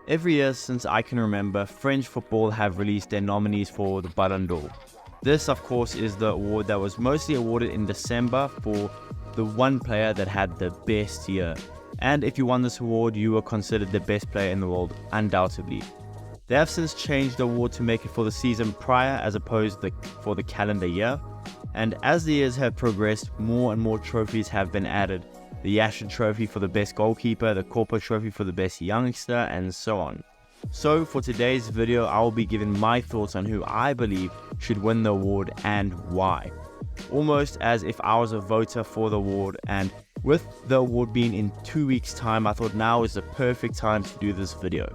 Every year since I can remember, French football have released their nominees for the Ballon d'Or. This, of course, is the award that was mostly awarded in December for the one player that had the best year. And if you won this award, you were considered the best player in the world, undoubtedly. They have since changed the award to make it for the season prior as opposed for the calendar year. And as the years have progressed, more and more trophies have been added. The Yashin Trophy for the best goalkeeper, the Kopa Trophy for the best youngster, and so on. So for today's video, I will be giving my thoughts on who I believe should win the award and why. Almost as if I was a voter for the award, and with the award being in 2 weeks time, I thought now is the perfect time to do this video.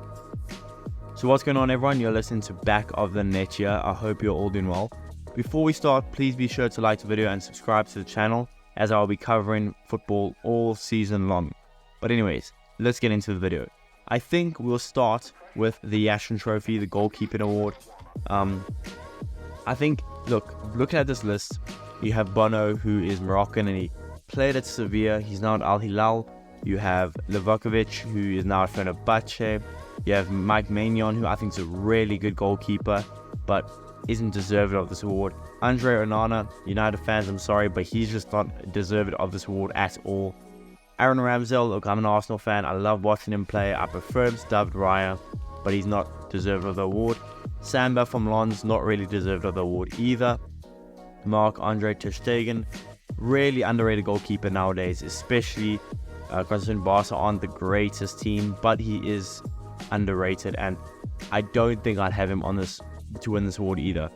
So what's going on, everyone? You're listening to Back of the Net here. I hope you're all doing well. Before we start, please be sure to like the video and subscribe to the channel, as I'll be covering football all season long. But anyways, let's get into the video. I think we'll start with the Yashin Trophy, the goalkeeping award. I think, looking at this list, you have Bono, who is Moroccan and he played at Sevilla. He's now at Al Hilal. You have Livakovic, who is now at Fenerbahce. You have Mike Maignan, who I think is a really good goalkeeper, but isn't deserving of this award. Andre Onana, United fans, I'm sorry, but he's just not deserving of this award at all. Aaron Ramsdale, look, I'm an Arsenal fan. I love watching him play. I prefer him to David Raya, but he's not deserved of the award. Samba from Lens, not really deserved of the award either. Marc-Andre ter Stegen, really underrated goalkeeper nowadays, especially considering Barca aren't the greatest team, but he is underrated, and I don't think I'd have him on this to win this award either.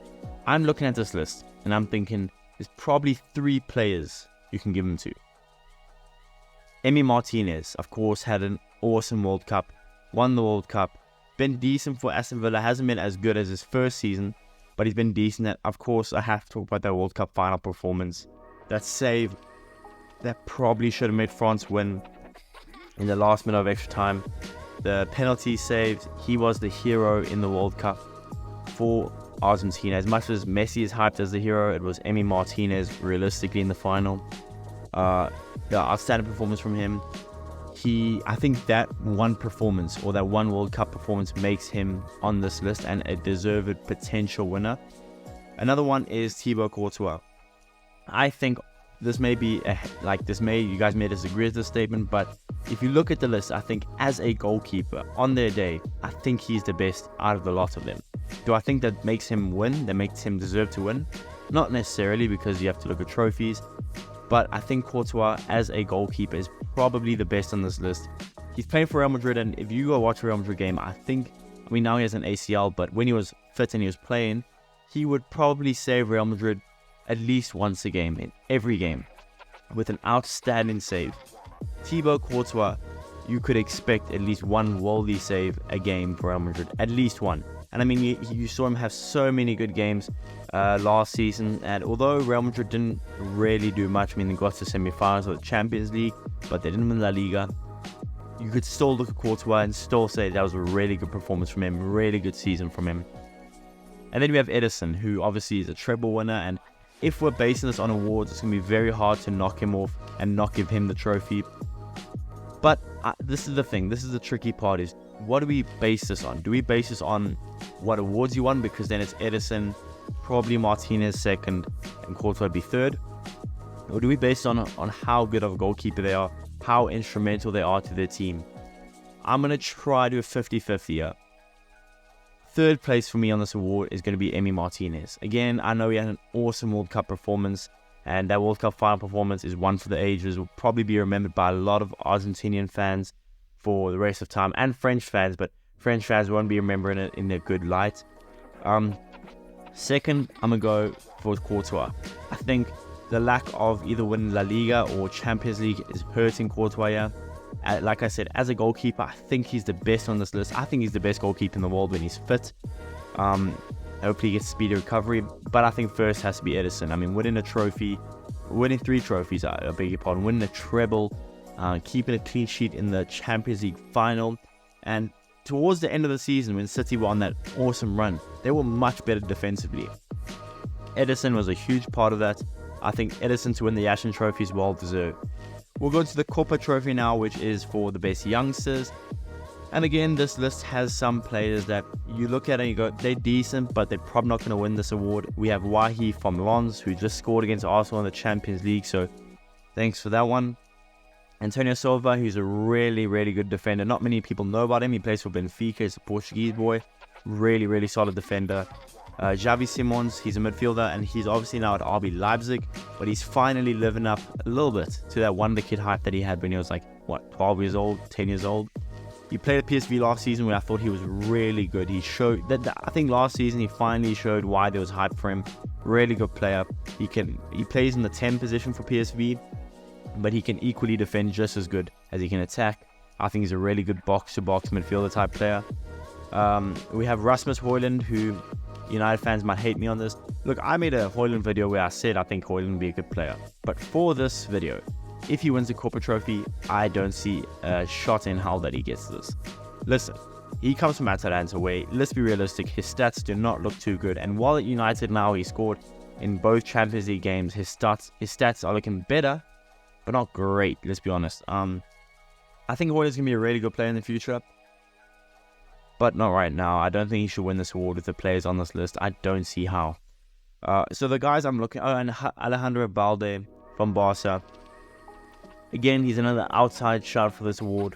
I'm looking at this list and I'm thinking there's probably 3 players you can give him to. Emi Martinez, of course, had an awesome World Cup, won the World Cup, been decent for Aston Villa, hasn't been as good as his first season, but he's been decent. And of course, I have to talk about that World Cup final performance. That save that probably should have made France win in the last minute of extra time. The penalty saved, he was the hero in the World Cup for Argentina. As much as Messi is hyped as the hero, it was Emi Martinez realistically in the final. The outstanding performance from him. I think that one performance, or that one World Cup performance, makes him on this list and a deserved potential winner. Another one is Thibaut Courtois. I think this may be you guys may disagree with this statement, but if you look at the list, I think as a goalkeeper on their day, I think he's the best out of the lot of them. Do I think that makes him win, that makes him deserve to win? Not necessarily, because you have to look at trophies, but I think Courtois as a goalkeeper is probably the best on this list. He's playing for Real Madrid, and if you go watch a Real Madrid game, I mean now he has an ACL, but when he was fit and he was playing, he would probably save Real Madrid at least once a game, in every game, with an outstanding save. Thibaut Courtois, you could expect at least one worldy save a game for Real Madrid, at least one. And I mean, you saw him have so many good games last season, and although Real Madrid didn't really do much, I mean, they got to semi-finals of the Champions League, but they didn't win La Liga, you could still look at Courtois and still say that was a really good performance from him, really good season from him. And then we have Ederson, who obviously is a treble winner, and if we're basing this on awards, it's going to be very hard to knock him off and not give him the trophy. But this is the thing, this is the tricky part, is what do we base this on? Do we base this on what awards you won? Because then it's Ederson, probably Martinez second, and Courtois would be third. Or do we base it on how good of a goalkeeper they are, how instrumental they are to their team? I'm going to try to do a 50-50 here. Third place for me on this award is going to be Emi Martinez. Again, I know he had an awesome World Cup performance, and that World Cup final performance is one for the ages. Will probably be remembered by a lot of Argentinian fans for the rest of time, and French fans, but French fans won't be remembering it in a good light. Second, I'm going to go for Courtois. I think the lack of either winning La Liga or Champions League is hurting Courtois here. Like I said, as a goalkeeper, I think he's the best on this list. I think he's the best goalkeeper in the world when he's fit. Hopefully he gets speedy recovery. But I think first has to be Ederson. I mean, winning 3 trophies, I beg your pardon, winning a treble, keeping a clean sheet in the Champions League final. And towards the end of the season, when City were on that awesome run, they were much better defensively. Ederson was a huge part of that. I think Ederson to win the Yashin Trophy is well deserved. We'll go to the Kopa Trophy now, which is for the best youngsters. And again, this list has some players that you look at and you go, they're decent, but they're probably not going to win this award. We have Wahi from Lons, who just scored against Arsenal in the Champions League, so thanks for that one. Antonio Silva, who's a really, really good defender. Not many people know about him. He plays for Benfica. He's a Portuguese boy. Really, really solid defender. Xavi Simons, he's a midfielder, and he's obviously now at RB Leipzig, but he's finally living up a little bit to that wonder kid hype that he had when he was like, 12 years old, 10 years old. He played at PSV last season where I thought he was really good. He showed that, I think last season he finally showed why there was hype for him. Really good player. He plays in the 10 position for PSV, but he can equally defend just as good as he can attack. I think he's a really good box-to-box midfielder type player. We have Rasmus Højlund, who United fans might hate me on this. Look, I made a Højlund video where I said I think Højlund would be a good player. But for this video, if he wins the Kopa Trophy, I don't see a shot in hell that he gets this. Listen, he comes from Atalanta away. Let's be realistic, his stats do not look too good. And while at United now he scored in both Champions League games, his stats are looking better, but not great, let's be honest. I think Højlund's going to be a really good player in the future, but not right now. I don't think he should win this award with the players on this list. I don't see how. So the guys I'm looking at, and Alejandro Balde from Barca. Again, he's another outside shot for this award.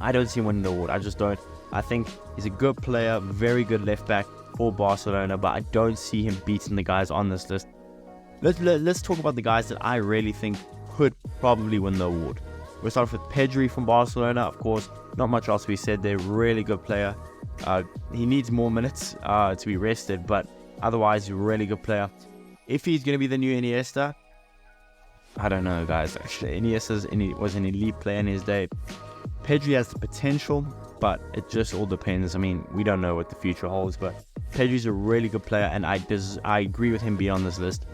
I don't see him winning the award. I just don't. I think he's a good player, very good left back for Barcelona, but I don't see him beating the guys on this list. Let's talk about the guys that I really think could probably win the award. We'll start off with Pedri from Barcelona. Of course, not much else to be said. They're a really good player. He needs more minutes to be rested, but otherwise, he's a really good player. If he's going to be the new Iniesta, I don't know, guys. Actually, Iniesta was an elite player in his day. Pedri has the potential, but it just all depends. I mean, we don't know what the future holds, but Pedri's a really good player, and I agree with him being on this list.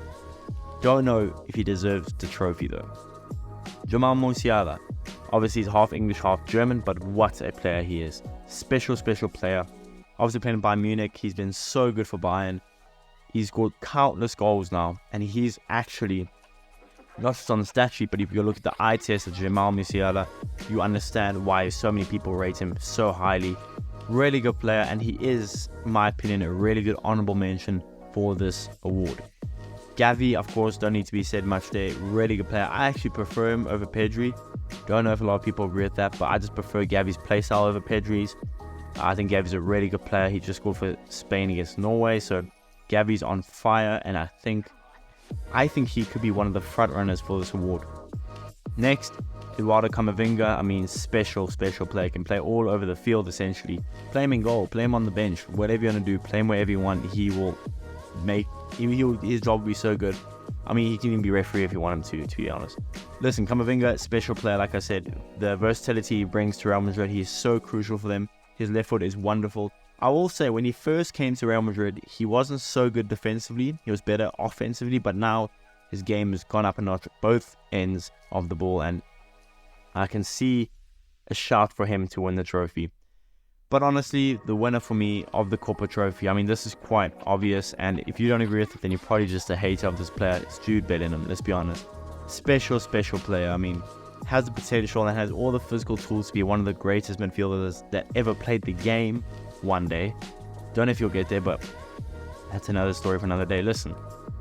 Don't know if he deserves the trophy, though. Jamal Musiala. Obviously, he's half English, half German, but what a player he is. Special player. Obviously, playing Bayern Munich, he's been so good for Bayern. He's scored countless goals now, and he's actually not just on the stat sheet, but if you look at the eye test of Jamal Musiala, you understand why so many people rate him so highly. Really good player, and he is, in my opinion, a really good honorable mention for this award. Gavi, of course, don't need to be said much there. Really good player. I actually prefer him over Pedri. Don't know if a lot of people agree with that, but I just prefer Gavi's playstyle over Pedri's. I think Gavi's a really good player. He just scored for Spain against Norway, so Gavi's on fire, and I think he could be one of the front runners for this award. Next, Eduardo Camavinga. I mean, special player. Can play all over the field, essentially. Play him in goal, play him on the bench, whatever you want to do, play him wherever you want. He will make, his job will be so good. I mean, he can even be referee if you want him to be honest. Listen, Camavinga, special player, like I said. The versatility he brings to Real Madrid, he is so crucial for them. His left foot is wonderful. I will say, when he first came to Real Madrid, he wasn't so good defensively. He was better offensively, but now his game has gone up a notch at both ends of the ball, and I can see a shout for him to win the trophy. But honestly, the winner for me of the Kopa Trophy, I mean, this is quite obvious, and if you don't agree with it, then you're probably just a hater of this player. It's Jude Bellingham, let's be honest. Special player. I mean, has the potential and has all the physical tools to be one of the greatest midfielders that ever played the game one day. Don't know if you'll get there, but that's another story for another day. Listen,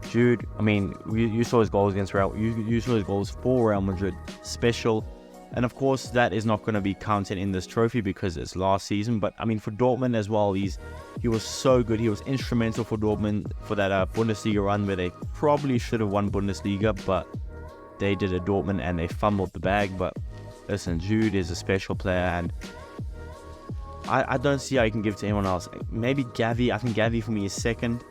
Jude, I mean, you saw his goals against Real, you saw his goals for Real Madrid. Special. And of course, that is not going to be counted in this trophy because it's last season. But I mean, for Dortmund as well, he was so good. He was instrumental for Dortmund for that Bundesliga run where they probably should have won Bundesliga, but they did a Dortmund and they fumbled the bag. But listen, Jude is a special player, and I don't see how you can give it to anyone else. Maybe Gavi. I think Gavi for me is second,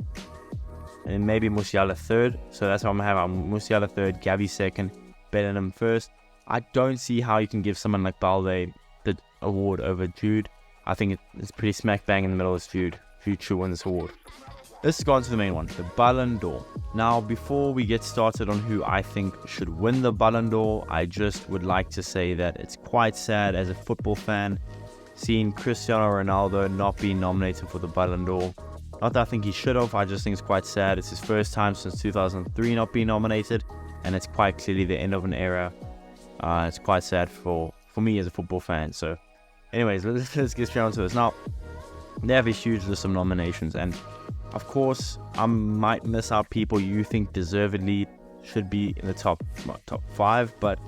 and maybe Musiala third. So that's how I'm going to have Musiala third, Gavi second, Bellingham first. I don't see how you can give someone like Balde the award over Jude. I think it's pretty smack bang in the middle of Jude. Jude should win this award. Let's go on to the main one, the Ballon d'Or. Now, before we get started on who I think should win the Ballon d'Or, I just would like to say that it's quite sad as a football fan seeing Cristiano Ronaldo not being nominated for the Ballon d'Or. Not that I think he should have, I just think it's quite sad. It's his first time since 2003 not being nominated, and it's quite clearly the end of an era. It's quite sad for me as a football fan. So Anyways, let's get straight on to this. Now, they have a huge list of nominations, and of course, I might miss out people you think deservedly should be in the top 5, but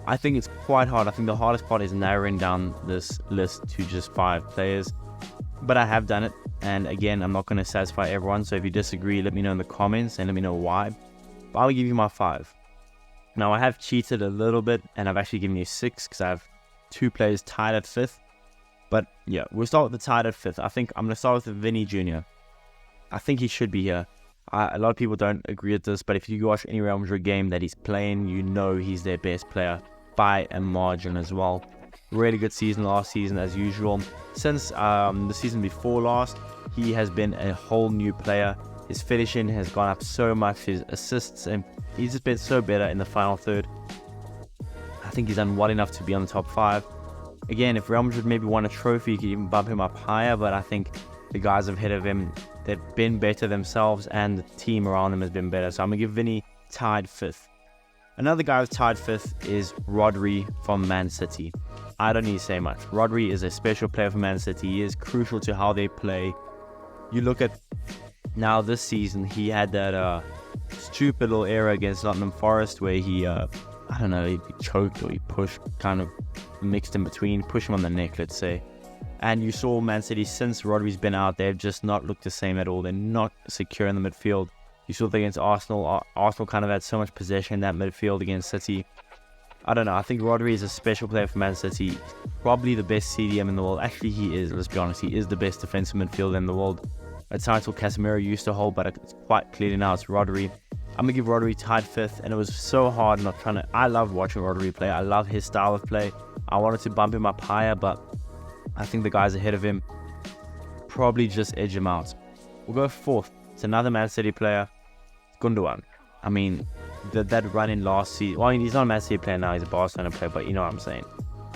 I think it's quite hard. I think the hardest part is narrowing down this list to just 5 players, but I have done it, and again, I'm not going to satisfy everyone, so if you disagree, let me know in the comments and let me know why, but I'll give you my 5. Now, I have cheated a little bit, and I've actually given you 6 because I have 2 players tied at 5th. But yeah, we'll start with the tied at 5th. I think I'm going to start with Vinny Jr. I think he should be here. A lot of people don't agree with this, but if you watch any Real Madrid game that he's playing, you know he's their best player by a margin as well. Really good season last season as usual. Since the season before last, he has been a whole new player. His finishing has gone up so much, his assists, and he's just been so better in the final third. I think he's done well enough to be on the top 5. Again, if Real Madrid maybe won a trophy, you could even bump him up higher, but I think the guys ahead of him, they've been better themselves, and the team around him has been better. So I'm going to give Vinny tied 5th. Another guy who's tied 5th is Rodri from Man City. I don't need to say much. Rodri is a special player for Man City. He is crucial to how they play. You look at now this season, he had that stupid little error against Nottingham Forest where he, he choked or he pushed, kind of mixed in between, pushed him on the neck, let's say. And you saw Man City, since Rodri's been out, they've just not looked the same at all. They're not secure in the midfield. You saw that against Arsenal. Arsenal kind of had so much possession in that midfield against City. I don't know. I think Rodri is a special player for Man City. Probably the best CDM in the world. Actually, he is. Let's be honest. He is the best defensive midfielder in the world. A title Casemiro used to hold, but it's quite clearly now it's Rodri. I'm going to give Rodri tied 5th, and it was so hard not trying to... I love watching Rodri play. I love his style of play. I wanted to bump him up higher, but I think the guys ahead of him probably just edge him out. We'll go 4th. It's another Man City player, Gundogan. I mean, that run in last season... Well, he's not a Man City player now, he's a Barcelona player, but you know what I'm saying.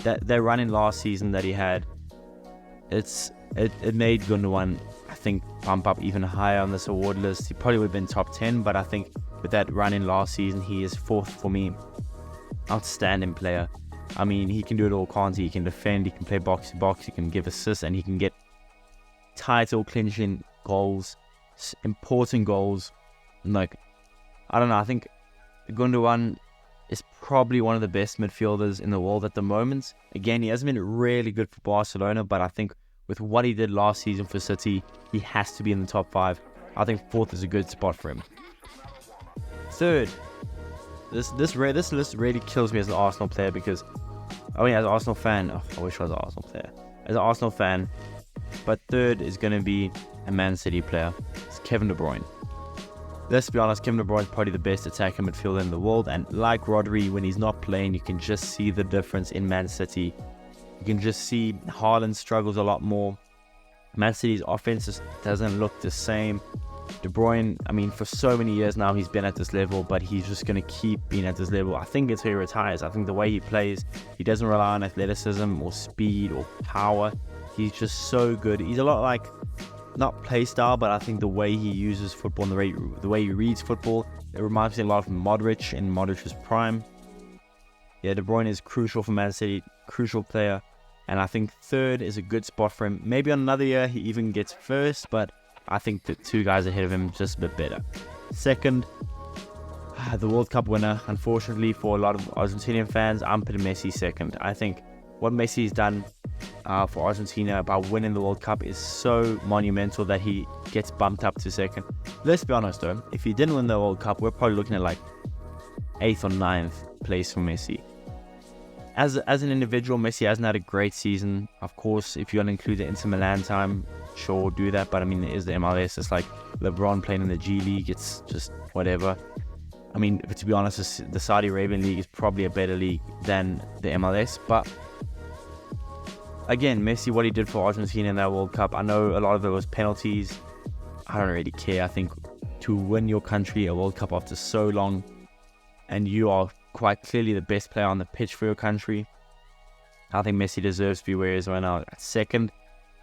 That run in last season that he had, it made Gundogan, I think, bump up even higher on this award list. He probably would have been top 10, but I think with that run in last season, he is 4th for me. Outstanding player. I mean, he can do it all, can't he? He can defend, he can play box to box, he can give assists, and he can get title clinching goals, important goals. Like, I don't know, I think Gundogan is probably one of the best midfielders in the world at the moment. Again, he hasn't been really good for Barcelona, but I think with what he did last season for City, he has to be in the top 5. I think 4th is a good spot for him. 3rd, this list really kills me as an Arsenal player because, as an Arsenal fan, I wish I was an Arsenal player. As an Arsenal fan, but 3rd is going to be a Man City player. It's Kevin De Bruyne. Let's be honest, Kevin De Bruyne is probably the best attacking midfielder in the world, and like Rodri, when he's not playing, you can just see the difference in Man City. You can just see Haaland struggles a lot more. Man City's offense just doesn't look the same. De Bruyne, I mean, for so many years now, he's been at this level, but he's just going to keep being at this level. I think until he retires. I think the way he plays, he doesn't rely on athleticism or speed or power. He's just so good. He's a lot like, not play style, but I think the way he uses football and the way he reads football, it reminds me a lot of Modric in Modric's prime. Yeah, De Bruyne is crucial for Man City, crucial player. And I think 3rd is a good spot for him. Maybe on another year he even gets 1st, but I think the 2 guys ahead of him just a bit better. 2nd, the World Cup winner. Unfortunately for a lot of Argentinian fans, I'm putting Messi 2nd. I think what Messi's done for Argentina by winning the World Cup is so monumental that he gets bumped up to 2nd. Let's be honest though, if he didn't win the World Cup, we're probably looking at like 8th or 9th place for Messi. As an individual, Messi hasn't had a great season. Of course, if you want to include the Inter Milan time, sure, do that. But I mean, it is the MLS. It's like LeBron playing in the G League. It's just whatever. I mean, to be honest, the Saudi Arabian League is probably a better league than the MLS. But again, Messi, what he did for Argentina in that World Cup, I know a lot of it was penalties. I don't really care. I think to win your country a World Cup after so long, and you are quite clearly the best player on the pitch for your country, I think Messi deserves to be where he is right now at 2nd.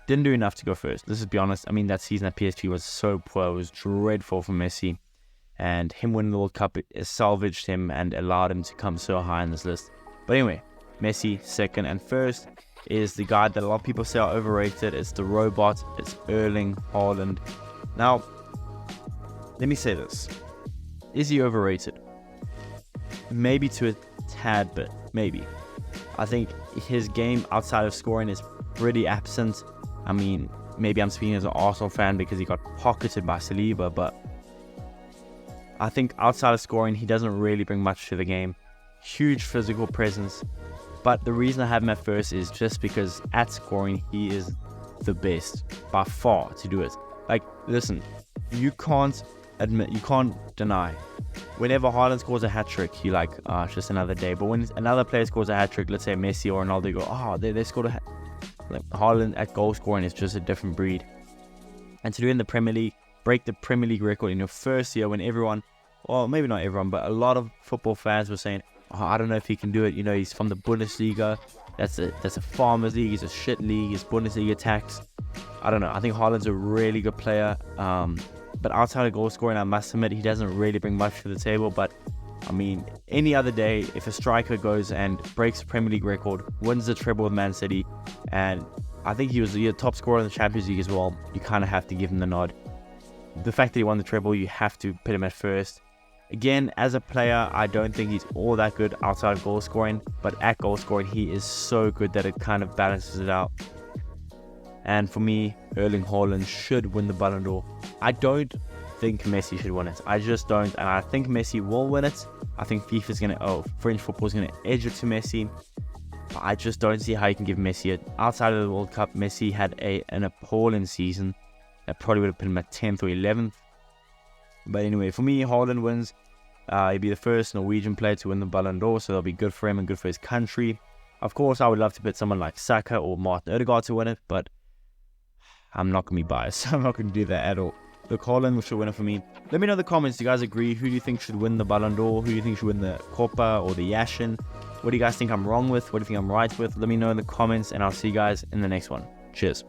Didn't do enough to go 1st. Let's just be honest. I mean, that season at PSG was so poor. It was dreadful for Messi. And him winning the World Cup, it salvaged him and allowed him to come so high in this list. But anyway, Messi 2nd, and 1st, is the guy that a lot of people say are overrated. It's the robot. It's Erling Haaland. Now, let me say this. Is he overrated? Maybe to a tad bit. Maybe. I think his game outside of scoring is pretty absent. I mean, maybe I'm speaking as an Arsenal fan because he got pocketed by Saliba, but I think outside of scoring, he doesn't really bring much to the game. Huge physical presence. But the reason I have him at first is just because at scoring, he is the best by far to do it. Like, listen, you can't deny. Whenever Haaland scores a hat-trick, you're like, it's just another day. But when another player scores a hat-trick, let's say Messi or Ronaldo, you go, they scored a hat. Like, Haaland at goal scoring is just a different breed. And to do it in the Premier League, break the Premier League record in your first year when everyone, well, maybe not everyone, but a lot of football fans were saying, I don't know if he can do it. You know, he's from the Bundesliga. That's a farmers league. He's a shit league. He's Bundesliga tax. I don't know. I think Haaland's a really good player. But outside of goal scoring, I must admit, he doesn't really bring much to the table. But, I mean, any other day, if a striker goes and breaks the Premier League record, wins the treble with Man City, and I think he was the top scorer in the Champions League as well, you kind of have to give him the nod. The fact that he won the treble, you have to put him at first. Again, as a player, I don't think he's all that good outside of goal scoring, but at goal scoring, he is so good that it kind of balances it out. And for me, Erling Haaland should win the Ballon d'Or. I don't think Messi should win it. I just don't, and I think Messi will win it. I think French football is going to edge it to Messi. But I just don't see how you can give Messi it. Outside of the World Cup, Messi had an appalling season that probably would have put him at 10th or 11th. But anyway, for me, Haaland wins. He'd be the first Norwegian player to win the Ballon d'Or, so that'll be good for him and good for his country. Of course, I would love to put someone like Saka or Martin Odegaard to win it, but I'm not going to be biased. I'm not going to do that at all. Look, Haaland should win it for me. Let me know in the comments. Do you guys agree? Who do you think should win the Ballon d'Or? Who do you think should win the Kopa or the Yashin? What do you guys think I'm wrong with? What do you think I'm right with? Let me know in the comments, and I'll see you guys in the next one. Cheers.